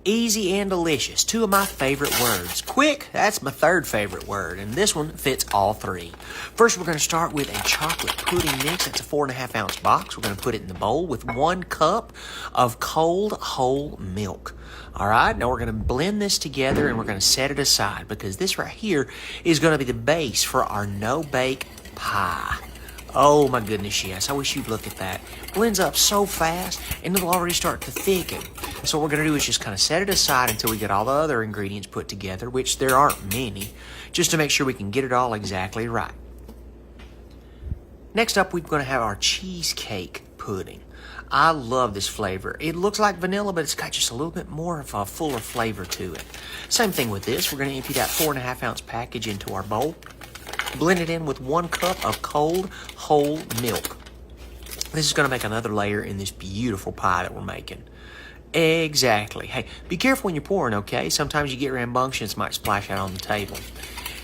Easy and delicious, two of my favorite words. Quick, that's my third favorite word, and this one fits all three. First, we're going to start with a chocolate pudding mix. That's a 4.5 ounce box. We're going to put it in the bowl with 1 cup of cold whole milk. All right, now we're going to blend this together and we're going to set it aside because this right here is going to be the base for our no-bake pie. Oh my goodness, yes. I wish you'd look at that. Blends up so fast and it'll already start to thicken. So what we're going to do is just kind of set it aside until we get all the other ingredients put together, which there aren't many, just to make sure we can get it all exactly right. Next up, we're going to have our cheesecake pudding. I love this flavor. It looks like vanilla, but it's got just a little bit more of a fuller flavor to it. Same thing with this. We're going to empty that 4.5 ounce package into our bowl. Blend it in with 1 cup of cold whole milk. This is going to make another layer in this beautiful pie that we're making. Exactly. Hey, be careful when you're pouring, okay? Sometimes you get rambunctious, might splash out on the table.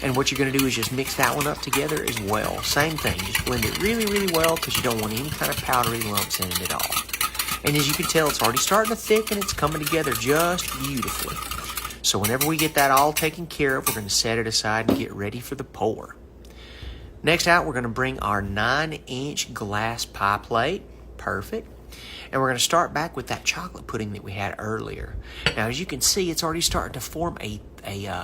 And what you're going to do is just mix that one up together as well. Same thing. Just blend it really, really well because you don't want any kind of powdery lumps in it at all. And as you can tell, it's already starting to thicken. It's coming together just beautifully. So whenever we get that all taken care of, we're going to set it aside and get ready for the pour. Next out, we're going to bring our 9-inch glass pie plate. Perfect. And we're going to start back with that chocolate pudding that we had earlier. Now, as you can see, it's already starting to form a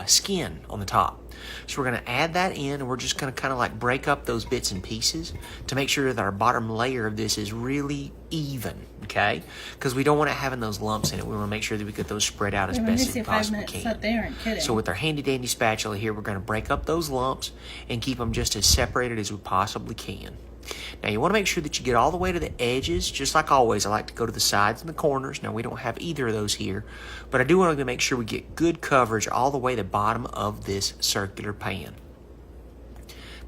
skin on the top. So we're going to add that in, and we're just going to kind of like break up those bits and pieces to make sure that our bottom layer of this is really even, okay? Because we don't want it having those lumps in it. We want to make sure that we get those spread out as best as we possibly can. So with our handy-dandy spatula here, we're going to break up those lumps and keep them just as separated as we possibly can. Now, you want to make sure that you get all the way to the edges. Just like always, I like to go to the sides and the corners. Now, we don't have either of those here, but I do want to make sure we get good coverage all the way to the bottom of this circular pan.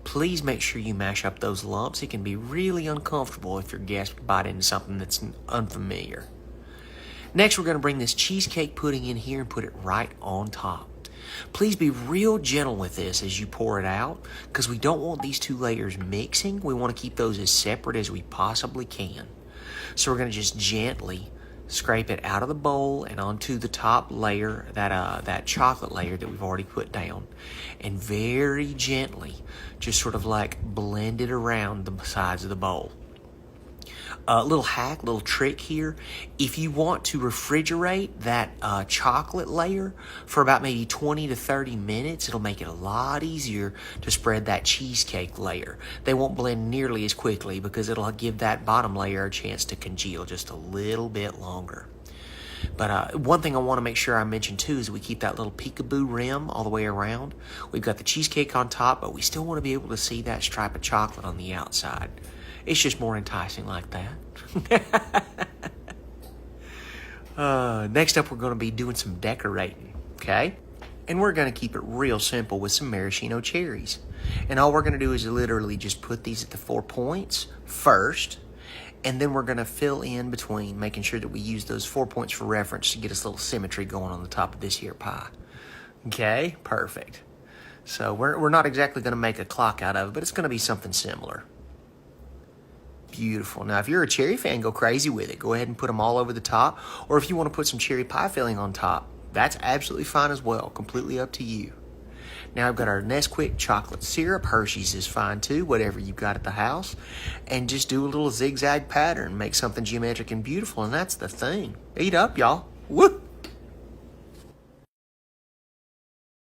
Please make sure you mash up those lumps. It can be really uncomfortable if your guests bite into something that's unfamiliar. Next, we're going to bring this cheesecake pudding in here and put it right on top. Please be real gentle with this as you pour it out because we don't want these two layers mixing. We want to keep those as separate as we possibly can. So we're going to just gently scrape it out of the bowl and onto the top layer, that chocolate layer that we've already put down. And very gently just sort of like blend it around the sides of the bowl. Little hack, little trick here. If you want to refrigerate that chocolate layer for about maybe 20 to 30 minutes, it'll make it a lot easier to spread that cheesecake layer. They won't blend nearly as quickly because it'll give that bottom layer a chance to congeal just a little bit longer. But one thing I want to make sure I mention too is we keep that little peekaboo rim all the way around. We've got the cheesecake on top, but we still want to be able to see that stripe of chocolate on the outside. It's just more enticing like that. Next up, we're going to be doing some decorating, okay? And we're going to keep it real simple with some maraschino cherries. And all we're going to do is literally just put these at the 4 points first, and then we're going to fill in between, making sure that we use those 4 points for reference to get us a little symmetry going on the top of this here pie. Okay, perfect. So we're not exactly going to make a clock out of it, but it's going to be something similar. Beautiful. Now, if you're a cherry fan, go crazy with it. Go ahead and put them all over the top. Or if you want to put some cherry pie filling on top, that's absolutely fine as well. Completely up to you. Now, I've got our Nesquik chocolate syrup. Hershey's is fine too, whatever you've got at the house. And just do a little zigzag pattern. Make something geometric and beautiful, and that's the thing. Eat up, y'all. Woo!